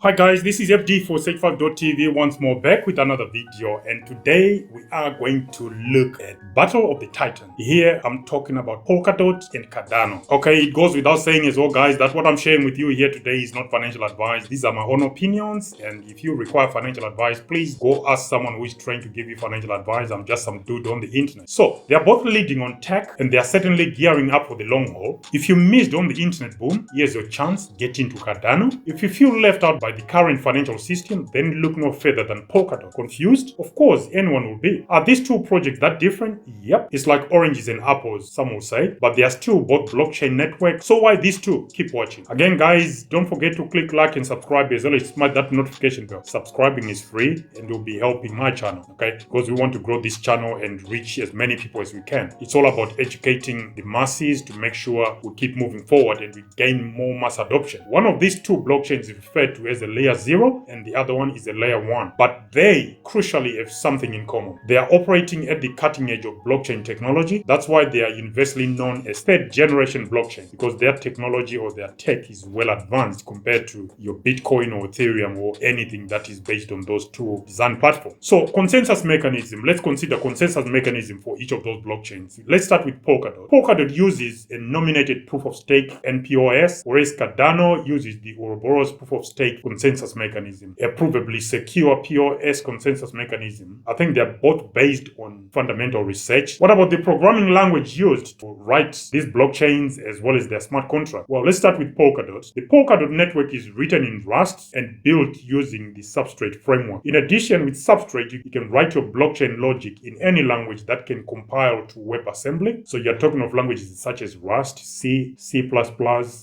Hi guys, this is FD for SageFact.tv once more back with another video, and today we are going to look at Battle of the Titan. Here I'm talking about Polkadot and Cardano. Okay, it goes without saying as well guys that what I'm sharing with you here today is not financial advice. These are my own opinions, and if you require financial advice, please go ask someone who is trying to give you financial advice. I'm just some dude on the internet. So they are both leading on tech, and they are certainly gearing up for the long haul. If you missed on the internet boom, here's your chance. Get into Cardano. If you feel left out by the current financial system, then look no further than Polkadot. Confused? Of course, anyone will be. Are these two projects that different? Yep. It's like oranges and apples, some will say, but they are still both blockchain networks. So why these two? Keep watching. Again, guys, don't forget to click like and subscribe as well as smash that notification bell. Subscribing is free and will be helping my channel, okay? Because we want to grow this channel and reach as many people as we can. It's all about educating the masses to make sure we keep moving forward and we gain more mass adoption. One of these two blockchains is referred to as a layer 0 and the other one is a layer 1, but they crucially have something in common. They are operating at the cutting edge of blockchain technology. That's why they are universally known as third generation blockchain, because their technology or their tech is well advanced compared to your Bitcoin or Ethereum or anything that is based on those two design platforms. So consensus mechanism, let's consider consensus mechanism for each of those blockchains. Let's start with Polkadot. Polkadot uses a nominated proof of stake NPOS, whereas Cardano uses the Ouroboros proof of stake consensus mechanism, a provably secure POS consensus mechanism. I think they're both based on fundamental research. What about the programming language used to write these blockchains as well as their smart contract? Well, let's start with Polkadot. The Polkadot network is written in Rust and built using the Substrate framework. In addition, with Substrate, you can write your blockchain logic in any language that can compile to WebAssembly. So you're talking of languages such as Rust, C, C++,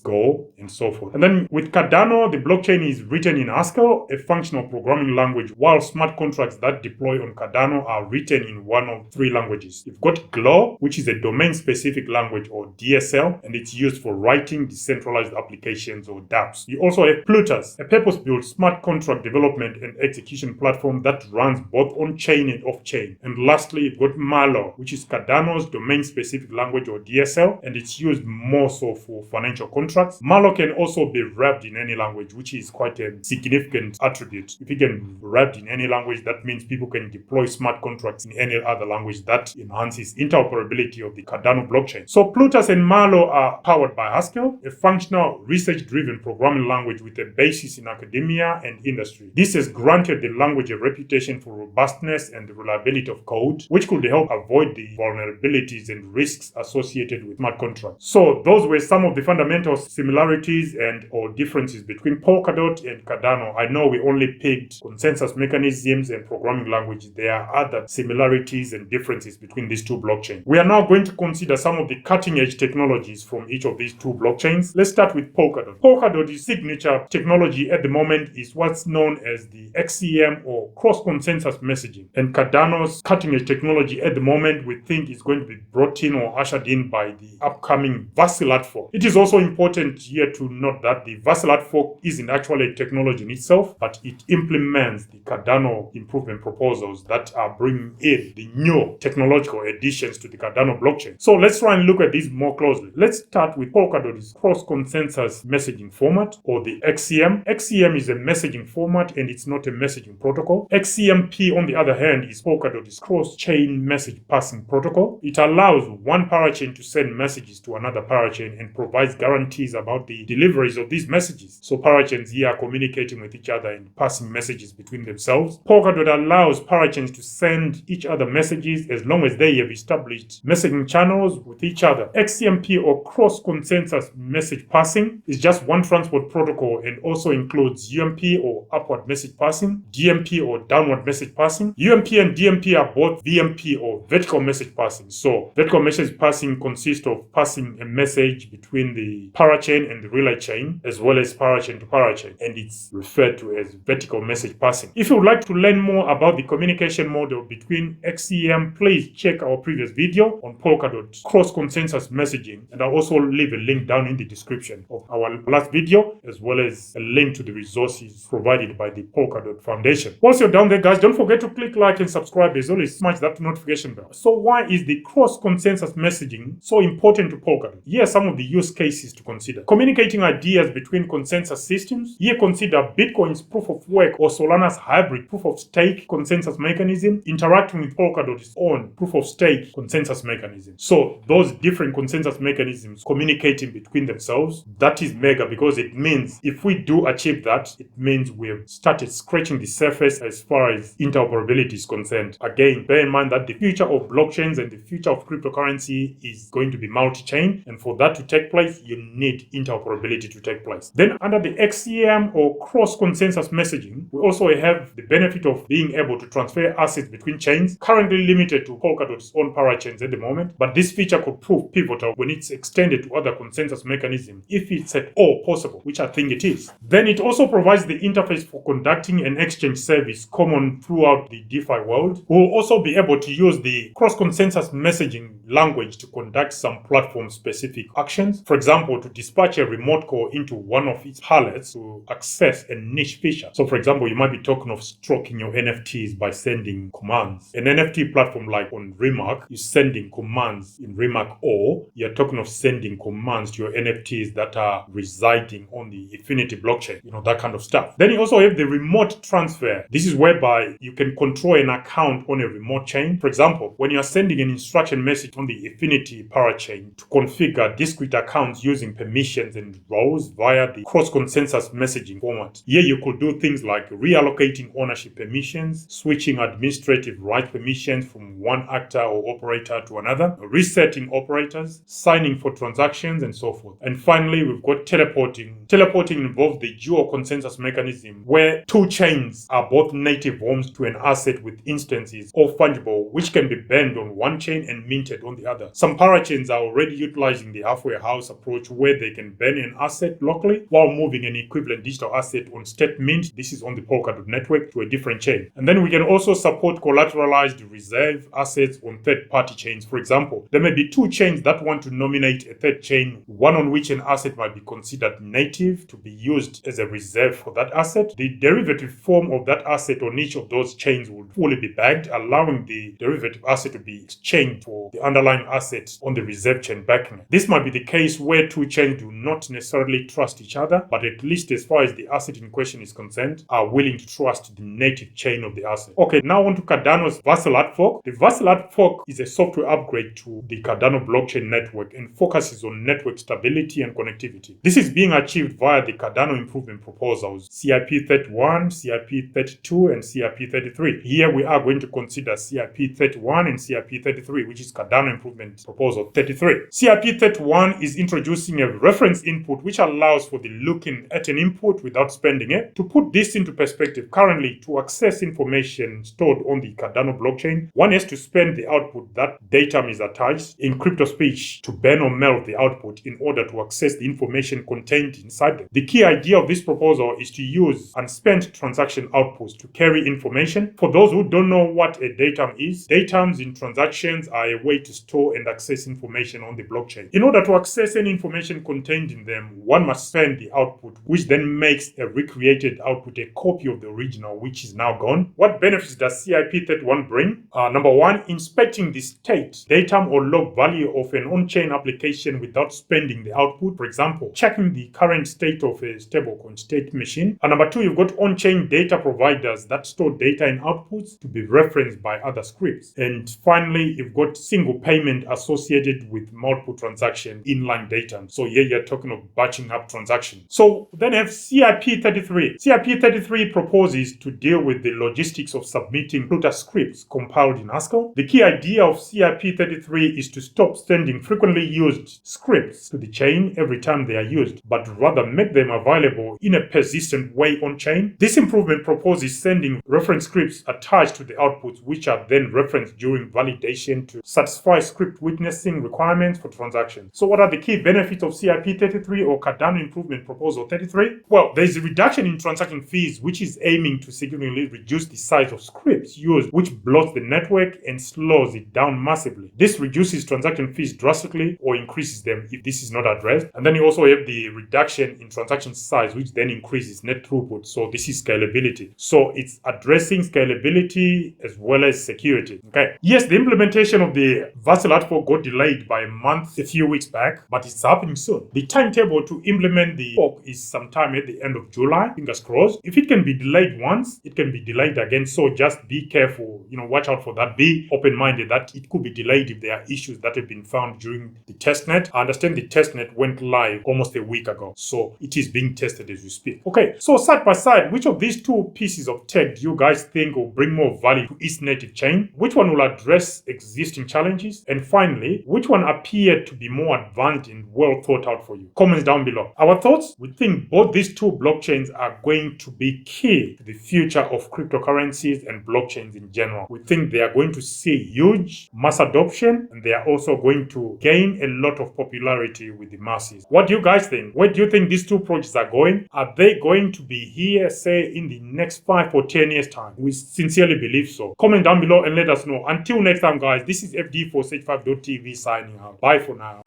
Go, and so forth. And then with Cardano, the blockchain is written in Haskell, a functional programming language, while smart contracts that deploy on Cardano are written in one of three languages. You've got Glo, which is a domain-specific language or DSL, and it's used for writing decentralized applications or dApps. You also have Plutus, a purpose-built smart contract development and execution platform that runs both on-chain and off-chain. And lastly, you've got Malo, which is Cardano's domain-specific language or DSL, and it's used more so for financial contracts. Malo can also be wrapped in any language, which is quite a significant attribute. If you can wrap in any language, that means people can deploy smart contracts in any other language. That enhances interoperability of the Cardano blockchain. So Plutus and Malo are powered by Haskell, a functional research-driven programming language with a basis in academia and industry. This has granted the language a reputation for robustness and the reliability of code, which could help avoid the vulnerabilities and risks associated with smart contracts. So those were some of the fundamental similarities and or differences between Polkadot and Cardano. I know we only picked consensus mechanisms and programming languages. There are other similarities and differences between these two blockchains. We are now going to consider some of the cutting-edge technologies from each of these two blockchains. Let's start with Polkadot. Polkadot's signature technology at the moment is what's known as the XCM or Cross-conensus-messaging. And Cardano's cutting-edge technology at the moment we think is going to be brought in or ushered in by the upcoming VasilHardFork. It is also important here to note that the VasilHardFork isn't actually a technology in itself, but it implements the Cardano improvement proposals that are bringing in the new technological additions to the Cardano blockchain. So let's try and look at these more closely. Let's start with Polkadot's cross-consensus messaging format, or the XCM. XCM is a messaging format and it's not a messaging protocol. XCMP, on the other hand, is Polkadot's cross-chain message passing protocol. It allows one parachain to send messages to another parachain and provides guarantees about the deliveries of these messages. So parachains here are communicating with each other and passing messages between themselves. Polkadot allows parachains to send each other messages as long as they have established messaging channels with each other. XCMP, or cross-consensus message passing, is just one transport protocol and also includes UMP or upward message passing, DMP or downward message passing. UMP and DMP are both VMP or vertical message passing. So vertical message passing consists of passing a message between the parachain and the relay chain, as well as parachain to parachain, and it's referred to as vertical message passing. If you would like to learn more about the communication model between XCM, please check our previous video on Polkadot cross-consensus messaging, and I'll also leave a link down in the description of our last video, as well as a link to the resources provided by the Polkadot Foundation. Once you're down there, guys, don't forget to click like and subscribe as well as smash that notification bell. So why is the cross-consensus messaging so important to Polkadot? Here are some of the use cases to consider. Communicating ideas between consensus systems. Here consider Bitcoin's proof of work or Solana's hybrid proof of stake consensus mechanism interacting with Polkadot's own proof of stake consensus mechanism. So those different consensus mechanisms communicating between themselves, that is mega, because it means if we do achieve that, it means we've started scratching the surface as far as interoperability is concerned. Again, bear in mind that the future of blockchains and the future of cryptocurrency is going to be multi-chain, and for that to take place, you need interoperability to take place. Then under the XCM or cross-consensus messaging, we also have the benefit of being able to transfer assets between chains, currently limited to Polkadot's own parachains at the moment, but this feature could prove pivotal when it's extended to other consensus mechanisms, if it's at all possible, which I think it is. Then it also provides the interface for conducting an exchange service common throughout the DeFi world. We'll also be able to use the cross-consensus messaging language to conduct some platform-specific actions. For example, to dispatch a remote call into one of its pallets to access a niche feature. So for example, you might be talking of stroking your NFTs by sending commands. An NFT platform like on Remark is sending commands in Remark, or you're talking of sending commands to your NFTs that are residing on the Infinity blockchain, that kind of stuff. Then you also have the remote transfer. This is whereby you can control an account on a remote chain. For example, when you're sending an instruction message on the Infinity parachain to configure discrete accounts using permissions and roles via the cross-consensus messaging format. Here you could do things like reallocating ownership permissions, switching administrative right permissions from one actor or operator to another, resetting operators, signing for transactions, and so forth. And finally, we've got teleporting. Teleporting involves the dual consensus mechanism where two chains are both native homes to an asset with instances or fungible, which can be banned on one chain and minted on the other. Some parachains are already utilizing the halfway house approach where they can ban an asset locally while moving an equivalent digital asset on state mint. This is on the Polkadot network to a different chain. And then we can also support collateralized reserve assets on third-party chains. For example, there may be two chains that want to nominate a third chain, one on which an asset might be considered native to be used as a reserve for that asset. The derivative form of that asset on each of those chains will fully be backed, allowing the derivative asset to be exchanged for the underlying assets on the reserve chain backing it. This might be the case where two chains do not necessarily trust each other, but at least as far as the asset in question is concerned, are willing to trust the native chain of the asset. Okay, now on to Cardano's VasilHardFork. The VasilHardFork is a software upgrade to the Cardano blockchain network and focuses on network stability and connectivity. This is being achieved via the Cardano improvement proposals CIP31, CIP32, and CIP33. Here we are going to consider CIP31 and CIP33, which is Cardano improvement proposal 33. CIP31 is introducing a reference input which allows for the looking at an input without spending it. To put this into perspective, currently to access information stored on the Cardano blockchain, one has to spend the output that datum is attached in crypto speech to burn or melt the output in order to access the information contained inside them. The key idea of this proposal is to use unspent transaction outputs to carry information. For those who don't know what a datum is, datums in transactions are a way to store and access information on the blockchain. In order to access any information contained in them, one must spend the output, which then makes a recreated output a copy of the original, which is now gone. What benefits does CIP31 bring? Number one, inspecting the state, datum, or log value of an on-chain application without spending the output. For example, checking the current state of a stablecoin state machine. And number two, you've got on-chain data providers that store data in outputs to be referenced by other scripts. And finally, you've got single payment associated with multiple transaction inline data. So here you're talking of batching up transactions. So then have CIP33. CIP33 proposes to deal with the logistics of submitting Pluta scripts compiled in Haskell. The key idea of CIP33 is to stop sending frequently used scripts to the chain every time they are used, but rather make them available in a persistent way on chain. This improvement proposes sending reference scripts attached to the outputs, which are then referenced during validation to satisfy script witnessing requirements for transactions. So what are the key benefits of CIP33 or Cardano improvement proposal 33? Well, there is a reduction in transaction fees, which is aiming to significantly reduce the size of scripts used, which bloats the network and slows it down massively. This reduces transaction fees drastically or increases them if this is not addressed. And then you also have the reduction in transaction size, which then increases net throughput. So this is scalability. So it's addressing scalability as well as security. Okay. Yes, the implementation of the VasilHardFork got delayed by a month a few weeks back, but it's happening soon. The timetable to implement the fork is sometime at the the end of July. Fingers crossed. If it can be delayed once, it can be delayed again. So just be careful, watch out for that. Be open-minded that it could be delayed if there are issues that have been found during the testnet. I understand the testnet went live almost a week ago, so it is being tested as we speak. Okay, so side by side, which of these two pieces of tech do you guys think will bring more value to its native chain? Which one will address existing challenges? And finally, which one appeared to be more advanced and well thought out for you? Comments down below. Our thoughts? We think both these two blockchains are going to be key to the future of cryptocurrencies and blockchains in general. We think they are going to see huge mass adoption, and they are also going to gain a lot of popularity with the masses. What do you guys think? Where do you think these two projects are going? Are they going to be here, say, in the next 5 or 10 years' time? We sincerely believe so. Comment down below and let us know. Until next time, guys, this is FD for Sage5.tv signing out. Bye for now.